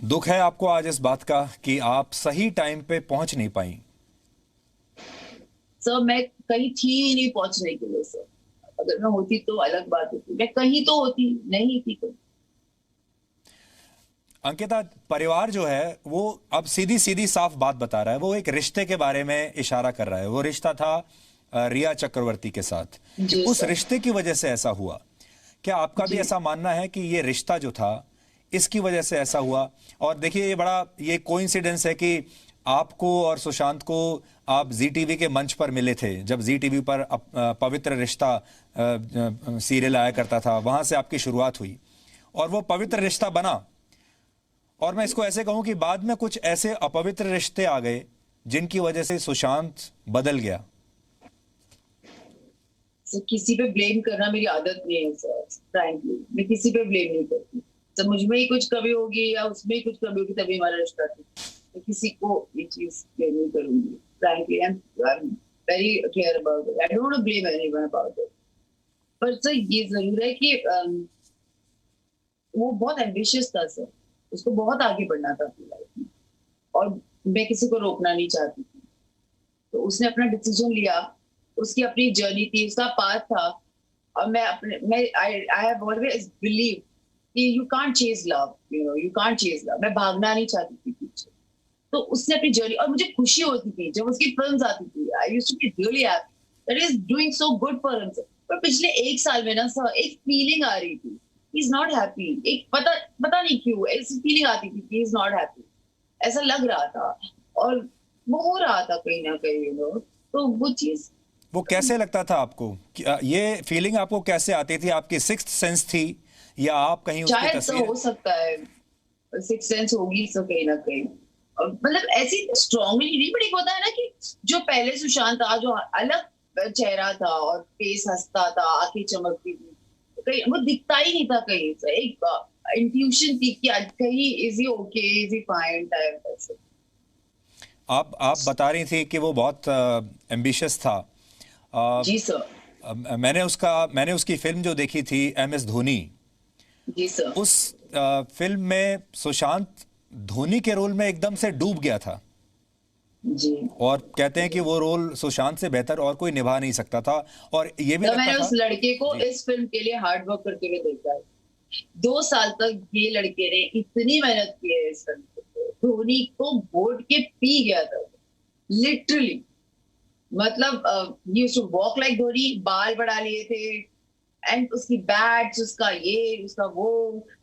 दुख है आपको आज इस बात का कि आप सही टाइम पे पहुंच नहीं पाई। सर मैं कहीं थी ही नहीं पहुंचने के लिए सर। अगर मैं होती तो अलग बात होती, मैं कहीं तो होती, नहीं थी कहीं। अंकिता, परिवार जो है वो अब सीधी सीधी साफ बात बता रहा है। वो एक रिश्ते के बारे में इशारा कर रहा है। वो रिश्ता था रिया चक्रवर्ती के साथ, कि जी उस सर। रिश्ते की वजह से ऐसा हुआ। क्या आपका भी जी। ऐसा मानना है कि ये रिश्ता जो था इसकी वजह से ऐसा हुआ? और देखिए, ये बड़ा ये कोइंसिडेंस है कि आपको और सुशांत को आप जी टीवी के मंच पर मिले थे जब जी टीवी पर पवित्र रिश्ता सीरियल आया करता था। वहां से आपकी शुरुआत हुई और वो पवित्र रिश्ता बना। और मैं इसको ऐसे कहूं कि बाद में कुछ ऐसे अपवित्र रिश्ते आ गए जिनकी वजह से सुशांत बदल गया। सर किसी पे ब्लेम करना मेरी आदत नहीं है सर। फ्रैंकली मैं किसी पे ब्लेम नहीं करती। सर मुझ में ही कुछ कमी होगी या उसमें ही कुछ कमी होगी तभी हमारा रिश्ता था। मैं किसी को ये चीज ब्लेम नहीं करूंगी। Frankly I am very clear about it. I don't want to blame anyone about it. पर सर ये जरूर है कि वो बहुत एम्बिशियस था सर। उसको बहुत आगे बढ़ना था अपनी लाइफ में। और मैं किसी को रोकना नहीं चाहती थी। तो उसने अपना डिसीजन लिया। उसकी अपनी जर्नी थी, उसका पाथ था। और मैं आई हैव ऑलवेज बिलीव कि you can't chase love, you can't chase love. मैं भागना नहीं चाहती थी पीछे। तो उसने अपनी जर्नी, और मुझे खुशी होती थी जब उसकी फिल्म्स आती थी। I used to be really happy that is doing so good for himself. पर पिछले एक साल में ना सर एक फीलिंग आ रही थी, ही इज नॉट हैप्पी। एक पता पता नहीं क्यों ऐसी फीलिंग आती थी कि ही इज नॉट हैप्पी। ऐसा लग रहा था। और वो हो रहा था कहीं ना कहीं, तो वो चीज वो कैसे लगता था आपको ये फीलिंग आपको कैसे आती थी? आपकी सिक्स्थ सेंस थी या आप कहीं उसकी शायद तो तस्वीर? हो सकता है। सिक्स सेंस होगी तो कहीं ना कहीं। और मतलब ऐसी स्ट्रांगली नहीं, बट एक होता है ना कि जो पहले सुशांत था, जो अलग चेहरा था और फेस हंसता था, आंखें चमकती थी, कहीं वो दिखता ही नहीं था कहीं से। एक इंट्यूशन थी कि आज कहीं is he okay, is he fine type ऐसे। आप बता रही थी कि वो बहुत एम्बिशियस था। अ, जी सर। मैंने उसकी फिल्म जो देखी थी एम एस धोनी। जी सर। उस फिल्म में सुशांत धोनी के रोल में एकदम से डूब गया था। जी और कहते हैं कि वो रोल सुशांत से बेहतर और कोई निभा नहीं सकता था। और ये भी तो लगता मैंने उस था। लड़के को जी। इस फिल्म के लिए हार्ड वर्क करते हुए देखा है। 2 साल तक ये लड़के ने इतनी मेहनत की है इस फिल्म पे। धोनी को वोट के पी गया था लिटरली। मतलब used to walk like Dhoni, बाल बढ़ा लिए थे। एंड उसकी बैट्स, उसका ये उसका वो।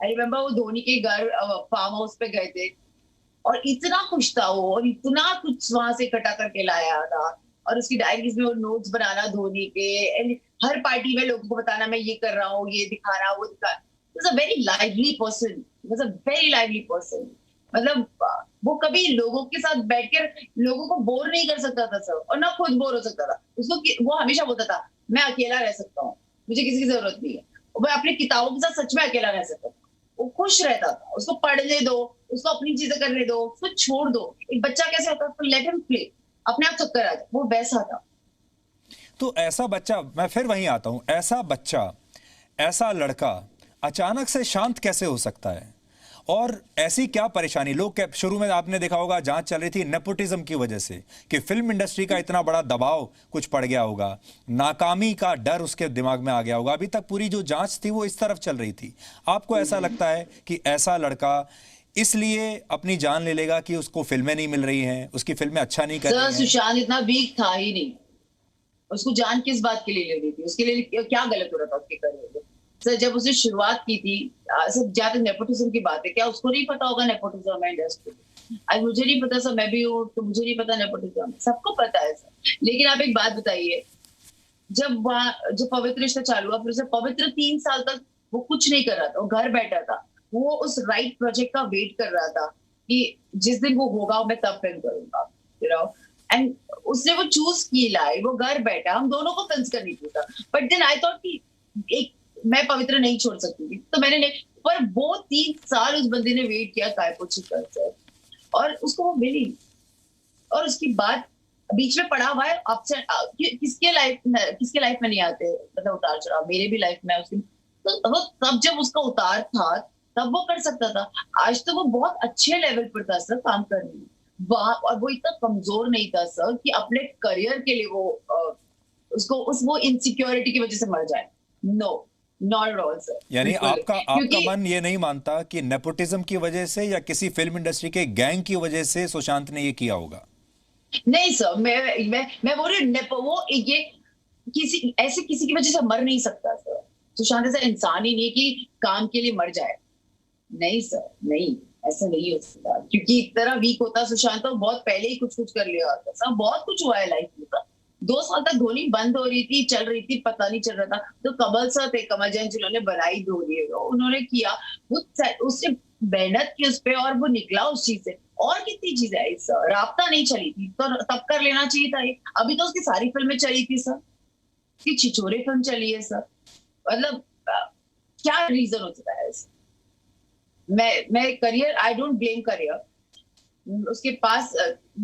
आई रिमेम्बर वो धोनी के घर फार्म हाउस पे गए थे। और इतना खुश था वो, और इतना कुछ वहां से इकट्ठा करके लाया था। और उसकी डायरीज में वो नोट्स बनाना धोनी के। एंड हर पार्टी में लोगों को बताना मैं ये कर रहा हूँ, ये दिखा रहा हूँ, वो दिखा। Was a very lively person, was a very lively person. मतलब वो कभी लोगों के साथ बैठकर लोगों को बोर नहीं कर सकता था सर, और ना खुद बोर हो सकता था। वो हमेशा बोलता था मैं अकेला रह सकता हूँ, मुझे किसी की जरूरत नहीं है। वो अपनी किताबों के साथ सच में अकेला रह सकता था। वो खुश रहता था, उसको पढ़ने दो, उसको अपनी चीजें करने दो, उसको छोड़ दो। एक बच्चा कैसे होता है, उसको लेट हिम प्ले, अपने आप चक्कर आ जाए, वो वैसा था। तो ऐसा बच्चा, मैं फिर वहीं आता हूं, ऐसा बच्चा, ऐसा लड़का अचानक से शांत कैसे हो सकता है? और ऐसी क्या परेशानी? लोग शुरू में आपने देखा होगा जांच चल रही थी नेपोटिज्म की वजह से, कि फिल्म इंडस्ट्री का इतना बड़ा दबाव कुछ पड़ गया होगा, नाकामी का डर उसके दिमाग में आ गया होगा। अभी तक पूरी जो जांच थी वो इस तरफ चल रही थी। आपको ऐसा लगता है कि ऐसा लड़का इसलिए अपनी जान ले लेगा कि उसको फिल्में नहीं मिल रही हैं, उसकी फिल्में अच्छा नहीं कर सर रही हैं? सुशांत इतना वीक था ही नहीं। उसको जान किस बात के लिए लेनी थी? उसके लिए क्या गलत हो रहा था उसके करियर में? सर जब उसने शुरुआत की थी, सर जहाँ तक नेपोटिज्म की बात है, क्या उसको नहीं पता होगा नेपोटिज्म है इंडस्ट्री? आज मुझे नहीं पता सर, मैं भी हूँ तो मुझे नहीं पता नेपोटिज्म, सबको पता है सर। लेकिन आप एक बात बताइए, जब वहां जो पवित्र रिश्ता चालू हुआ, फिर से पवित्र 3 साल तक वो कुछ नहीं कर रहा था, वो घर बैठा था। वो उस राइट प्रोजेक्ट का वेट कर रहा था कि जिस दिन वो होगा मैं तब फिल्म करूंगा, यू नो। एंड उसने वो चूज की लाइफ, वो घर बैठा, हम दोनों को फिल्म करनी थी था। बट देन आई थॉट कि एक मैं पवित्र नहीं छोड़ सकती थी, तो मैंने नहीं। पर वो 3 साल उस बंदे ने वेट किया काय पोछी कर, और उसको वो मिली। और उसकी बात बीच में पड़ा हुआ है किसके लाइफ में नहीं आते, मतलब उतार चढ़ाव मेरे भी लाइफ में उसकी। तो वो तब जब उसका उतार था, तब वो कर सकता था। आज तो वो बहुत अच्छे लेवल पर था सर काम करने में। और वो इतना कमजोर नहीं था सर कि अपने करियर के लिए वो वो इनसिक्योरिटी की वजह से मर जाए। No, not at all sir, यानी बिल्कुल नहीं। आपका आपका क्योंकि मन ये नहीं मानता कि नेपोटिज्म की वजह से या किसी फिल्म इंडस्ट्री के गैंग की वजह से सुशांत ने ये किया होगा? नहीं सर, मैं बोल रही हूँ, वो ये किसी की वजह से मर नहीं सकता सर। सुशांत ऐसा इंसान ही नहीं है कि काम के लिए मर जाए। नहीं सर, नहीं, ऐसा नहीं हो सकता। क्योंकि इतना वीक होता सुशांत तो बहुत पहले ही कुछ कुछ कर लिया होता सर। बहुत कुछ हुआ है लाइफ में सर। 2 साल तक धोनी बंद हो रही थी, चल रही थी, पता नहीं चल रहा था। तो कमल सर थे, कमल जैन जिन्होंने बनाई धोनी, उन्होंने किया वो, उसने मेहनत की उस पर और वो निकला उस चीज से। और कितनी चीजें आई सर, राबता नहीं चली थी तो तब कर लेना चाहिए था ये। अभी तो उसकी सारी फिल्में चली थी सर, उसकी छिछोरे फिल्म चली है सर। मतलब क्या रीजन हो सकता है इसका? मैं career, I don't blame career. उसके पास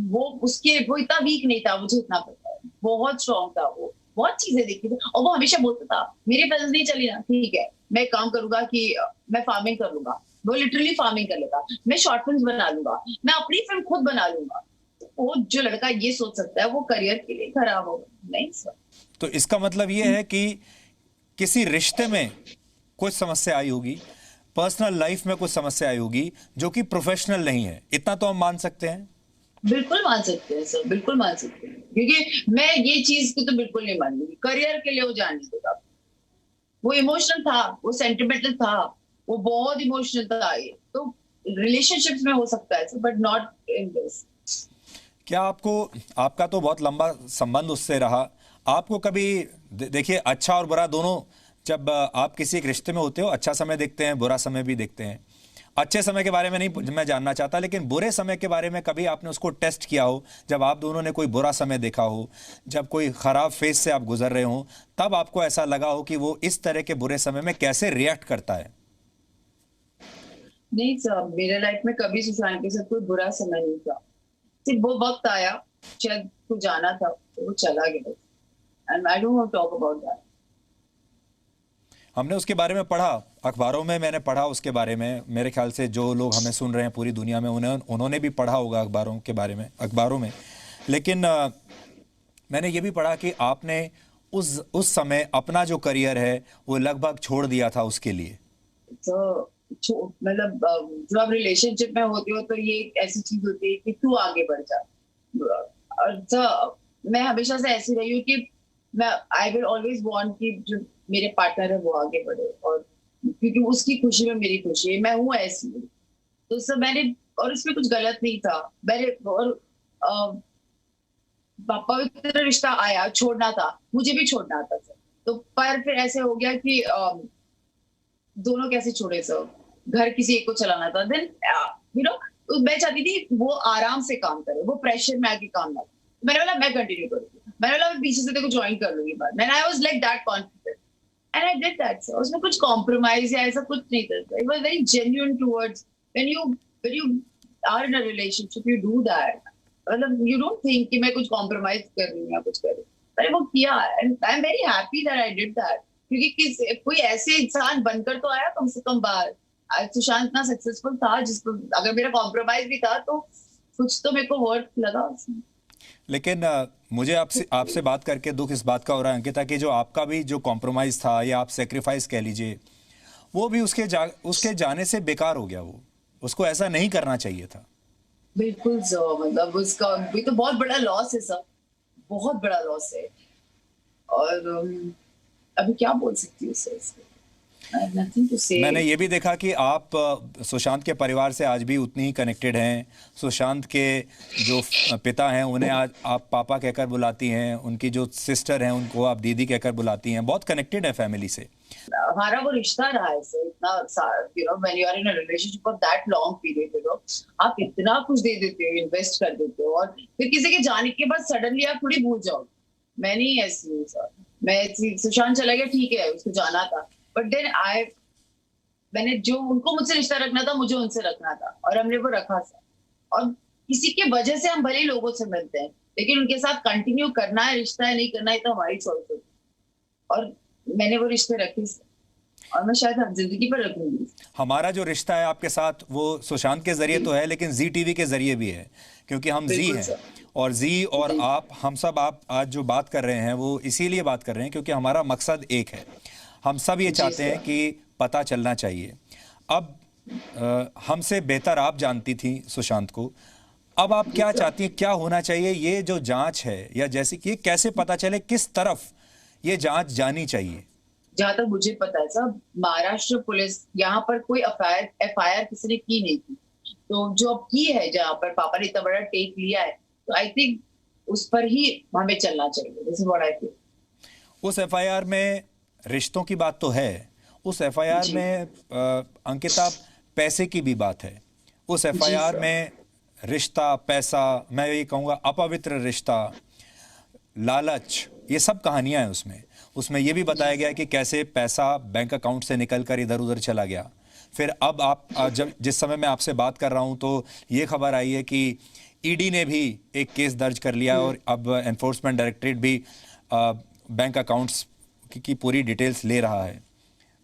वो इतना वीक नहीं था, मुझे इतना पता है। बहुत स्ट्रॉन्ग था वो, बहुत चीजें देखी थी। और वो हमेशा बोलता था मेरी फिल्म नहीं चली ना, ठीक है मैं काम करूंगा कि मैं फार्मिंग कर लूंगा। वो लिटरली फार्मिंग कर लेता। मैं शॉर्ट फिल्म बना लूंगा, मैं अपनी फिल्म खुद बना लूंगा। तो वो जो लड़का ये सोच सकता है वो करियर के लिए खराब होगा? नहीं सर। तो इसका मतलब ये है कि किसी रिश्ते में कुछ समस्या आई होगी, पर्सनल लाइफ में कुछ समस्या आई होगी जो कि प्रोफेशनल नहीं है, इतना तो हम मान सकते हैं। बिल्कुल मान सकते हैं सर, बिल्कुल मान सकते हैं। क्योंकि मैं ये चीज को तो बिल्कुल नहीं मानूंगी, करियर के लिए वो जान नहीं देगा। वो इमोशनल था, वो सेंटिमेंटल था, वो बहुत इमोशनल था। ये तो रिलेशनशिप्स में हो सकता है बट नॉट इन दिस। क्या आपको, आपका तो बहुत लंबा संबंध उससे रहा, आपको कभी देखिए अच्छा और बुरा दोनों, जब आप किसी एक रिश्ते में होते हो अच्छा समय देखते हैं, बुरा समय भी देखते हैं। अच्छे समय के बारे में नहीं मैं जानना चाहता, लेकिन बुरे समय के बारे में कभी आपने उसको टेस्ट किया हो? जब आप दोनों ने कोई बुरा समय देखा हो, जब कोई खराब फेज से आप गुजर रहे हो, तब आपको ऐसा लगा हो कि वो इस तरह के बुरे समय में कैसे रिएक्ट करता है? नहीं सर, मेरे लाइफ में कभी सुशांत के साथ कोई बुरा समय नहीं था। सिर्फ वो वक्त आया, शायद को जाना था तो वो चला गया। And I don't want to talk about that. हमने उसके बारे में पढ़ा, अखबारों में मैंने पढ़ा उसके बारे में। मेरे ख्याल से जो लोग हमें सुन रहे हैं पूरी दुनिया में, उन्होंने भी पढ़ा होगा अखबारों के बारे में, अखबारों में। लेकिन मैंने ये भी पढ़ा कि आपने उस समय अपना जो करियर है वो लगभग छोड़ दिया था उसके लिए। तो मतलब जब आप रिलेशनशिप में होते हो तो ये एक ऐसी चीज होती है कि तू आगे बढ़ जा। और मैं हमेशा से ऐसी रही हूँ कि मैं आई विल ऑलवेज वांट कि जो मेरे पार्टनर है वो आगे बढ़े, और क्योंकि उसकी खुशी में मेरी खुशी है, मैं हूँ ऐसी। तो सब मैंने, और इसमें कुछ गलत नहीं था। मैंने और पवित्र रिश्ता आया, छोड़ना था, मुझे भी छोड़ना था सर। तो पर फिर ऐसे हो गया कि दोनों कैसे छोड़े सर, घर किसी एक को चलाना था। देन यू नो मैं चाहती थी वो आराम से काम करे, वो प्रेशर में आके काम ना करे। मैंने बोला मैं कंटिन्यू करूंगी, मैंने बोला मैं पीछे से तेरे को ज्वाइन कर लूंगी बाद में। I was like that confident and I did that sir. उसमें कुछ कॉम्प्रोमाइज या ऐसा कुछ नहीं था। It was very genuine towards when you are in a relationship, you do that. मतलब यू डोंट थिंक कि मैं कुछ कॉम्प्रोमाइज कर रही हूँ या कुछ कर रही हूँ। मैंने वो किया and I am very happy that I did that. क्योंकि कोई ऐसे इंसान बनकर तो आया कम से कम बाहर। आज सुशांत इतना सक्सेसफुल था जिसको अगर मेरा कॉम्प्रोमाइज भी था तो कुछ तो मेरे को वर्थ लगा उसमें। लेकिन मुझे आपसे आपसे बात करके दुख इस बात का हो रहा है अंकिता, कि जो आपका भी जो कॉम्प्रोमाइज़ था या आप सेक्रीफाइस कह लीजिए, वो भी उसके जाने से बेकार हो गया। वो उसको ऐसा नहीं करना चाहिए था। बिल्कुल सर, मतलब उसका भी तो बहुत बड़ा लॉस है सर, बहुत बड़ा लॉस है। और अभी क्या बोल सकती हूँ सर इसको, नथिंग टू से। मैंने ये भी देखा कि आप सुशांत के परिवार से आज भी उतनी ही कनेक्टेड हैं। सुशांत के जो पिता हैं उन्हें आज आप पापा कहकर बुलाती हैं, उनकी जो सिस्टर हैं उनको आप दीदी कहकर बुलाती हैं, बहुत कनेक्टेड है फैमिली से। हमारा वो रिश्ता रहा है सर इतना, when you are in a relationship for that long period, आप इतना कुछ दे देते हो, इन्वेस्ट कर देते हो, और फिर किसी के जाने के बाद सडनली आप थोड़ी भूल जाओ। मैं नहीं ऐसी हूँ सर। सुशांत चला गया, ठीक है, उसको जाना था, बट देन मैंने जो उनको मुझसे रिश्ता रखना था मुझे उनसे रखना था, और हमने वो रखा सर। और किसी के वजह से हम भले ही लोगों से मिलते हैं, लेकिन उनके साथ कंटिन्यू करना है रिश्ता है नहीं करना है तो हमारी चॉइस होती है। और मैंने वो रिश्ते रखे सर। और मैं शायद जिंदगी पर रखूंगी। हमारा जो रिश्ता है आपके साथ वो सुशांत के जरिए तो है, लेकिन जी टीवी के जरिए भी है, क्योंकि हम जी बिल्कुल हैं। सर। और जी और जी आप, हम सब, आप आज जो बात कर रहे हैं वो इसीलिए बात कर रहे हैं क्योंकि हमारा मकसद एक है। हम सब ये जी चाहते हैं सर। कि पता चलना चाहिए। अब हमसे बेहतर आप जानती थी सुशांत को। अब आप जी क्या सर। चाहती हैं, क्या होना चाहिए ये जो जांच है, या जैसे कि ये कैसे पता चले किस तरफ ये जांच जानी चाहिए? जहां तक मुझे पता है सर, महाराष्ट्र पुलिस यहाँ पर कोई एफआईआर किसी ने की नहीं थी। तो जो अब की है, जहाँ पर पापा ने इतना बड़ा टेक लिया है, तो आई थिंक उस पर ही हमें चलना चाहिए। This is what I feel. उस एफआईआर में रिश्तों की बात तो है, उस एफआईआर जी। में अंकिता, पैसे की भी बात है। उस जी एफआईआर सर। में रिश्ता, पैसा, मैं ये कहूँगा अपवित्र रिश्ता, लालच, ये सब कहानियां हैं उसमें। उसमें ये भी जी बताया गया है सर। कि कैसे पैसा बैंक अकाउंट से निकल कर इधर उधर चला गया। फिर अब आप जब जिस समय मैं आपसे बात कर रहा हूं तो ये खबर आई है कि ईडी ने भी एक केस दर्ज कर लिया है और अब एनफोर्समेंट डायरेक्टरेट भी बैंक अकाउंट्स की पूरी डिटेल्स ले रहा है।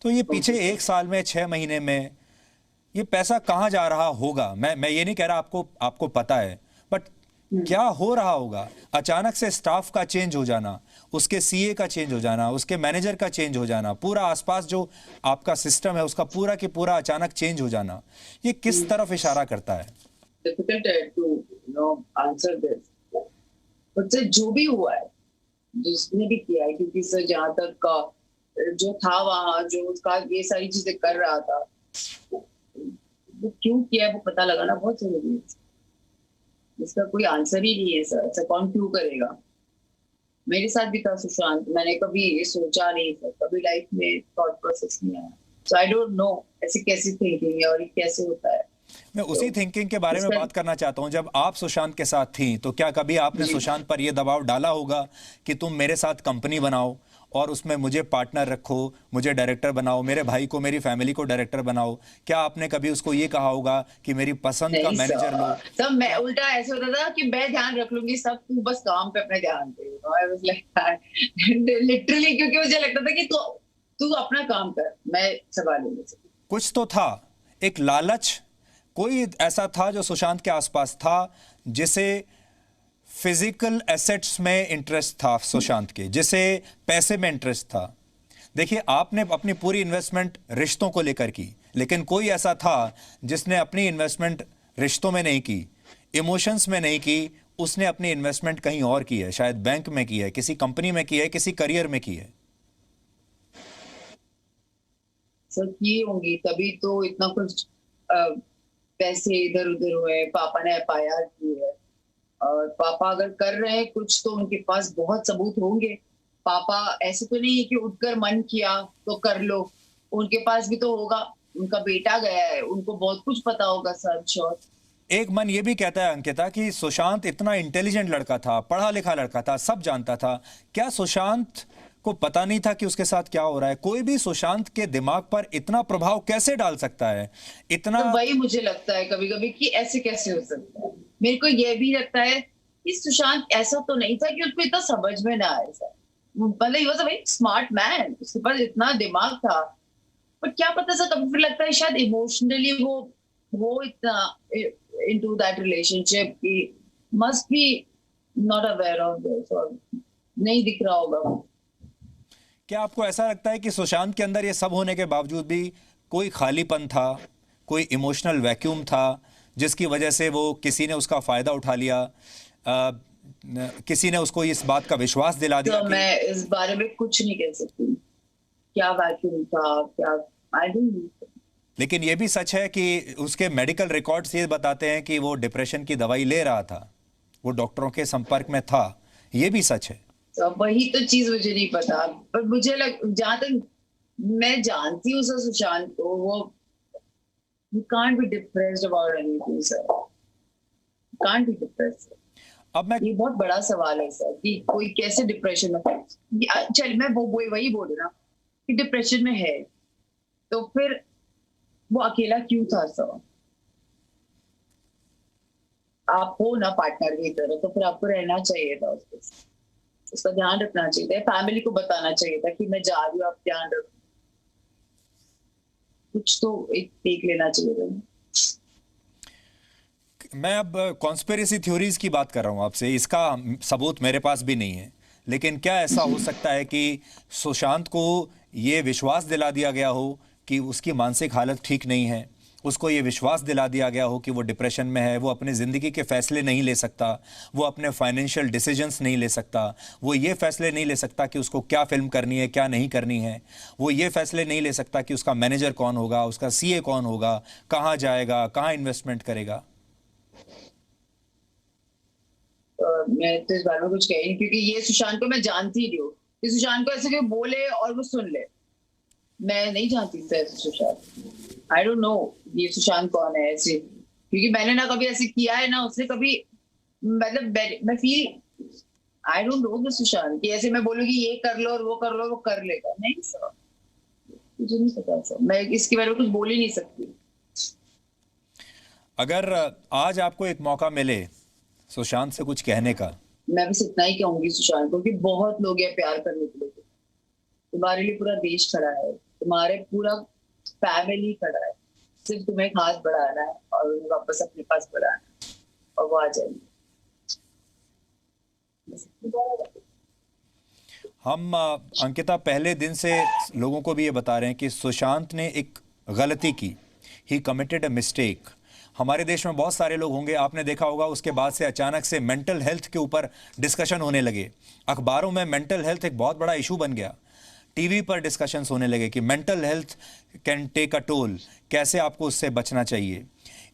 तो ये ओके पीछे सर। 1 साल में, 6 महीने में ये पैसा कहाँ जा रहा होगा? मैं ये नहीं कह रहा आपको आपको पता है, बट क्या हो रहा होगा? अचानक से स्टाफ का चेंज हो जाना, उसके सीए का चेंज हो जाना, उसके मैनेजर का चेंज हो जाना, पूरा आसपास जो आपका सिस्टम है उसका पूरा की पूरा अचानक चेंज हो जाना, ये किस तरफ इशारा करता है? Difficult to answer this, but sir जो भी हुआ है, जिसने भी किया है, क्योंकि सर जहां तक का जो था वहां, जो उसका ये सारी चीजें कर रहा था, वो क्यों किया है वो पता लगाना बहुत जरूरी है। इसका कोई आंसर ही नहीं है सर। ऐसा कौन क्यों करेगा? मेरे साथ भी था सुशांत, मैंने कभी ये सोचा नहीं सर, कभी लाइफ में थॉट प्रोसेस नहीं आया। सो आई डोंट नो ऐसी कैसी थिंकिंग है और ये कैसे होता है। मैं तो उसी थिंकिंग के बारे में इसका बात करना चाहता हूं। जब आप सुशांत के साथ थी तो क्या कभी आपने जी सुशांत पर यह दबाव डाला होगा कि तुम मेरे साथ कंपनी बनाओ और उसमें मुझे पार्टनर रखो, मुझे डायरेक्टर बनाओ, मेरे भाई को, मेरी फैमिली को डायरेक्टर बनाओ? क्या आपने कभी उसको ये कहा होगा कि मेरी पसंद का नहीं मैनेजर लो? सर। तब मैं क्या उल्टा ऐसे होता था कि मैं ध्यान रख लूंगी सब, तू बस काम पे अपना ध्यान दे। आई वाज लाइक लिटरली, क्योंकि मुझे लगता था कि तू तू अपना काम कर, मैं संभालूंगी। कुछ तो था, एक लालच, कोई ऐसा था जो सुशांत के आसपास था जिसे फिजिकल एसेट्स में इंटरेस्ट था सुशांत के, जिसे पैसे में इंटरेस्ट था। देखिए, आपने अपनी पूरी इन्वेस्टमेंट रिश्तों को लेकर की, लेकिन कोई ऐसा था जिसने अपनी इन्वेस्टमेंट रिश्तों में नहीं की, इमोशंस में नहीं की, उसने अपनी इन्वेस्टमेंट कहीं और की है, शायद बैंक में की है, किसी कंपनी में की है, किसी करियर में की है। सर की होंगी तभी तो इतना कुछ पैसे इधर उधर हुए, पापा ने एफआईआर की है। और पापा अगर कर रहे हैं कुछ तो उनके पास बहुत सबूत होंगे। पापा ऐसे तो नहीं है कि उठकर मन किया तो कर लो, उनके पास भी तो होगा। उनका बेटा गया है, उनको बहुत कुछ पता होगा सर, श्योर। एक मन ये भी कहता है अंकिता कि सुशांत इतना इंटेलिजेंट लड़का था, पढ़ा लिखा लड़का था, सब जानता था। क्या सुशांत को पता नहीं था कि उसके साथ क्या हो रहा है? कोई भी सुशांत के दिमाग पर इतना प्रभाव कैसे डाल सकता है? इतना तो वही मुझे लगता है कभी कभी कि ऐसे कैसे हो सकता है। मेरे को यह भी लगता है कि सुशांत ऐसा तो नहीं था कि उसको इतना समझ में ना आए सर। मतलब he was a very smart man, उसके पास इतना दिमाग था। पर क्या पता सर, कभी फिर लगता है शायद इमोशनली वो इतना इनटू दैट रिलेशनशिप कि must be not aware of this, और नहीं दिख रहा होगा वो। क्या आपको ऐसा लगता है कि सुशांत के अंदर ये सब होने के बावजूद भी कोई खालीपन था, कोई इमोशनल वैक्यूम था, जिसकी वजह से वो किसी ने उसका फायदा उठा लिया, किसी ने उसको इस बात का विश्वास दिला दिया तो कि मैं इस बारे में कुछ नहीं कह सकती, क्या वैक्यूम था क्या। I don't know. लेकिन ये भी सच है कि उसके मेडिकल रिकॉर्ड्स ये बताते हैं कि वो डिप्रेशन की दवाई ले रहा था, वो डॉक्टरों के संपर्क में था। ये भी सच है। तो वही तो चीज मुझे नहीं पता, पर मुझे जहां तक मैं जानती हूँ सर सुशांत को, वो you can't be depressed about anything sir, can't be depressed। अब मैं ये बहुत बड़ा सवाल है सर कि कोई कैसे डिप्रेशन में। चल मैं वो वही बोल रहा कि डिप्रेशन में है, तो फिर वो अकेला क्यों था सर? आप हो ना पार्टनर की तरह, तो फिर आपको रहना चाहिए था उसके साथ। उसका ध्यान रखना चाहिए था, फैमिली को बताना चाहिए था कि मैं जा रही हूँ, आप ध्यान रखो। कुछ तो एक टेक लेना चाहिए था। मैं अब कॉन्स्पिरेसी थ्योरीज की बात कर रहा हूं आपसे, इसका सबूत मेरे पास भी नहीं है, लेकिन क्या ऐसा हो सकता है कि सुशांत को ये विश्वास दिला दिया गया हो कि उसकी मानसिक हालत ठीक नहीं है, उसको ये विश्वास दिला दिया गया हो कि वो डिप्रेशन में है, वो अपनी ज़िंदगी के फैसले नहीं ले सकता, वो अपने फाइनेंशियल डिसीजंस नहीं ले सकता, वो ये फैसले नहीं ले सकता कि उसको क्या फिल्म करनी है क्या नहीं करनी है, वो ये फैसले नहीं ले सकता कि उसका मैनेजर कौन होगा, उसका सीए कौन होगा, कहाँ जाएगा, कहाँ इन्वेस्टमेंट करेगा। मैं तो इस बारे में कुछ कह नहीं, क्योंकि ये सुशांत को मैं जानती नहीं हूँ कि सुशांत को ऐसे कोई बोले और वो सुन ले। मैं नहीं जानती था ऐसे सुशांत। आई डोंट नो ये सुशांत कौन है ऐसे, क्योंकि मैंने ना कभी ऐसे किया है ना उसने कभी। मतलब मैं feel I don't know the Sushant कि ऐसे मैं बोलूँ कि ये कर लो और वो कर लो, वो कर लेगा। नहीं सर, मुझे नहीं पता सर, मैं इसके बारे में कुछ बोल ही नहीं सकती। अगर आज आपको एक मौका मिले सुशांत से कुछ कहने का। मैं बस इतना ही कहूंगी सुशांत को कि बहुत लोग हैं प्यार करने के लिए, तुम्हारे लिए पूरा देश खड़ा है, तुम्हारे पूरा फैमिली खड़ा है, सिर्फ तुम्हें एक हाथ बढ़ाना है और उन्हें वापस अपने पास बढ़ाना है और वो आ जाएंगे। हम अंकिता पहले दिन से लोगों को भी ये बता रहे हैं कि सुशांत ने एक गलती की, ही कमिटेड अ मिस्टेक। हमारे देश में बहुत सारे लोग होंगे, आपने देखा होगा उसके बाद से अचानक से मेंटल हेल्थ के ऊपर डिस्कशन होने लगे, अखबारों में मेंटल हेल्थ एक बहुत बड़ा इशू बन गया, टीवी पर डिस्कशंस होने लगे कि mental health can take a toll, कैसे आपको उससे बचना चाहिए।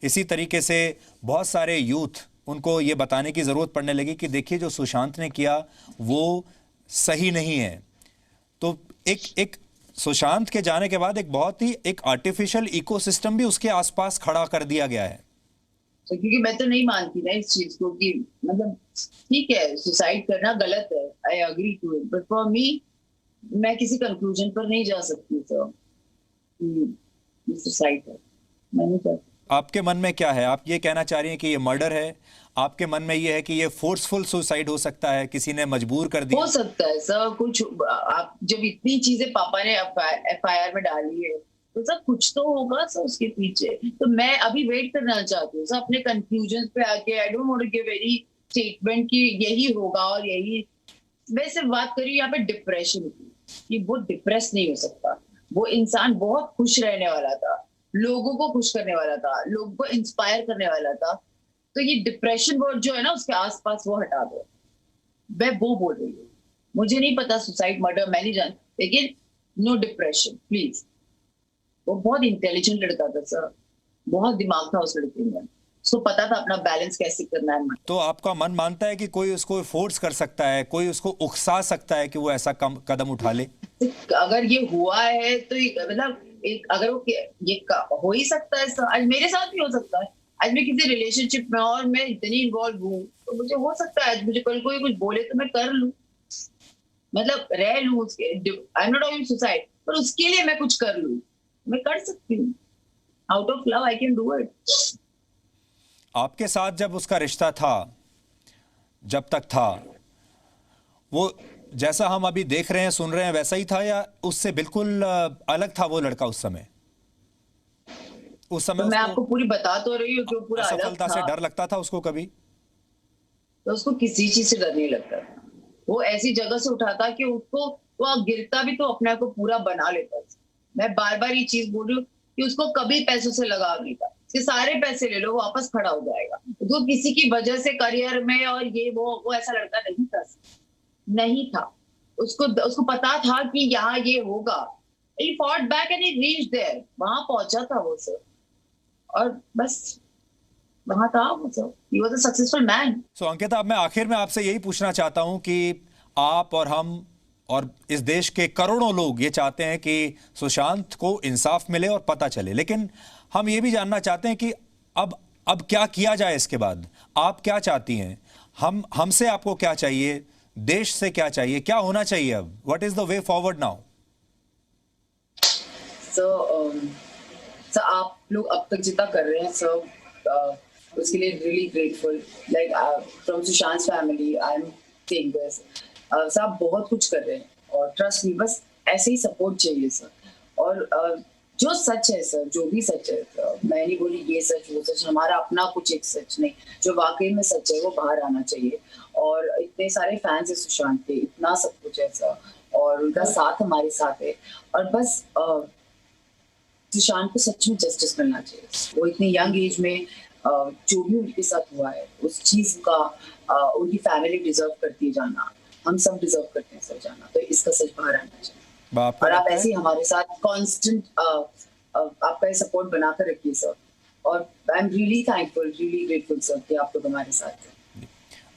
इसी तरीके से बहुत सारे यूथ, उनको ये बताने की ज़रूरत पड़ने लगी कि देखिए जो सुशांत ने किया वो सही नहीं है। तो एक एक सुशांत के जाने के बाद एक बहुत ही एक आर्टिफिशियल इकोसिस्टम भी उसके आसपास खड़ा कर दिया गया है। तो क्योंकि मैं तो नहीं मानती ना इस चीज को कि मतलब ठीक है सुसाइड करना गलत है, I agree to it, but for me मैं किसी कंक्लूजन पर नहीं जा सकती तो सुसाइड है, मैं नहीं करती। आपके मन में क्या है? आप ये कहना चाह रही हैं कि ये मर्डर है? आपके मन में ये है कि ये फोर्सफुल सुसाइड हो सकता है, किसी ने मजबूर कर हो दिया? सकता है सर कुछ। आप जब इतनी चीजें पापा ने एफआईआर में डाली है तो सर कुछ तो होगा सर उसके पीछे। तो मैं अभी वेट करना चाहती हूँ सर अपने कंक्लूजन पे आके। I don't want to give any statement कि यही होगा और यही। मैं सिर्फ बात करी यहाँ पे डिप्रेशन की कि वो डिप्रेस नहीं हो सकता। वो इंसान बहुत खुश रहने वाला था, लोगों को खुश करने वाला था, लोगों को इंस्पायर करने वाला था। तो ये डिप्रेशन वर्ड जो है ना उसके आसपास वो हटा दो। मैं वो बोल रही हूँ। मुझे नहीं पता सुसाइड मर्डर, मैं नहीं जानती, लेकिन नो डिप्रेशन प्लीज। वो बहुत इंटेलिजेंट लड़का था सर, बहुत दिमाग था उस लड़के में, उसको पता था अपना बैलेंस कैसे करना है। तो आपका मन मानता है कि कोई उसको फोर्स कर सकता है, कोई उसको उकसा सकता है कि वो ऐसा कदम उठा ले? अगर ये हुआ है तो मतलब अगर वो ये हो ही सकता है सर। आज मेरे साथ भी हो सकता है। आज मैं किसी रिलेशनशिप में और मैं इतनी इन्वॉल्व हूँ तो मुझे हो सकता है आज मुझे कल कोई कुछ बोले तो मैं कर लूं, मतलब रह लूं उसके। I am not doing suicide, पर उसके लिए मैं कुछ कर लूं, मैं कर सकती हूँ। Out of love I can do it. आपके साथ जब उसका रिश्ता था, जब तक था, वो जैसा हम अभी देख रहे हैं सुन रहे हैं वैसा ही था, या उससे बिल्कुल अलग था वो लड़का उस समय? उस समय तो मैं उसको आपको पूरी बता तो रही हूँ कि वो पूरा अलग असफलता से था। डर लगता था उसको कभी? तो उसको किसी चीज से डर नहीं लगता था। वो ऐसी जगह से उठाता कि उसको वो गिरता भी तो अपने आप को पूरा बना लेता था। मैं बार बार ये चीज बोल रही हूँ कि उसको कभी पैसों से लगाव नहीं था। उसके सारे पैसे ले लो वापस खड़ा हो जाएगा। तो किसी की वजह से करियर में और ये वो ऐसा लड़का नहीं था, नहीं था। उसको उसको पता था कि यहाँ ये होगा। he fought back and he reached there, वहां पहुंचा था वो सर, और बस वहां था वो sir. he was a successful man। सो अंकिता, अब मैं आखिर में आपसे यही पूछना चाहता हूं कि आप और हम और इस देश के करोड़ों लोग ये चाहते हैं कि सुशांत को इंसाफ मिले और पता चले, लेकिन हम ये भी जानना चाहते हैं कि अब क्या किया जाए इसके बाद? आप क्या चाहती हैं? हमसे आपको क्या चाहिए? देश से क्या चाहिए? क्या होना चाहिए अब? What is the way forward now? So आप लोग अब तक जितना कर रहे हैं सर उसके लिए really grateful. Like from Sushant family I am saying this. Sir आप बहुत कुछ कर रहे हैं और ट्रस्ट मी बस ऐसे ही सपोर्ट चाहिए सर। और जो सच है सर, जो भी सच है सर, मैं नहीं बोली ये सच वो सच, हमारा अपना कुछ एक सच नहीं, जो वाकई में सच है वो बाहर आना चाहिए। और इतने सारे फैंस है सुशांत के, इतना सब कुछ है सर, और उनका साथ हमारे साथ है, और बस सुशांत को सच में जस्टिस मिलना चाहिए। वो इतनी यंग एज में जो भी उनके साथ हुआ है उस चीज का उनकी फैमिली डिजर्व करती है जाना, हम सब डिजर्व करते हैं सर जाना, तो इसका सच बाहर आना चाहिए। आपको और आप लगता है ऐसे ही हमारे साथ कांस्टेंट आपका ये सपोर्ट बनाकर रखिए सर, और I am really thankful, really grateful sir कि आप लोग हमारे साथ हैं।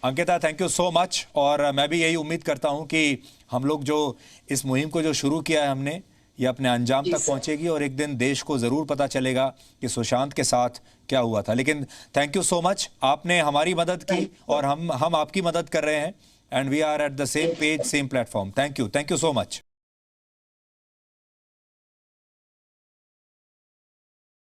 Ankita, thank you so much. और मैं भी यही उम्मीद करता हूं कि हम लोग जो इस मुहिम को जो शुरू किया है हमने, ये अपने अंजाम जी तक सर। पहुंचेगी और एक दिन देश को ज़रूर पता चलेगा कि सुशांत के साथ क्या हुआ था। लेकिन थैंक यू सो मच, आपने हमारी मदद की और हम आपकी मदद कर रहे हैं, and we are at the same page, same platform. Thank you so much.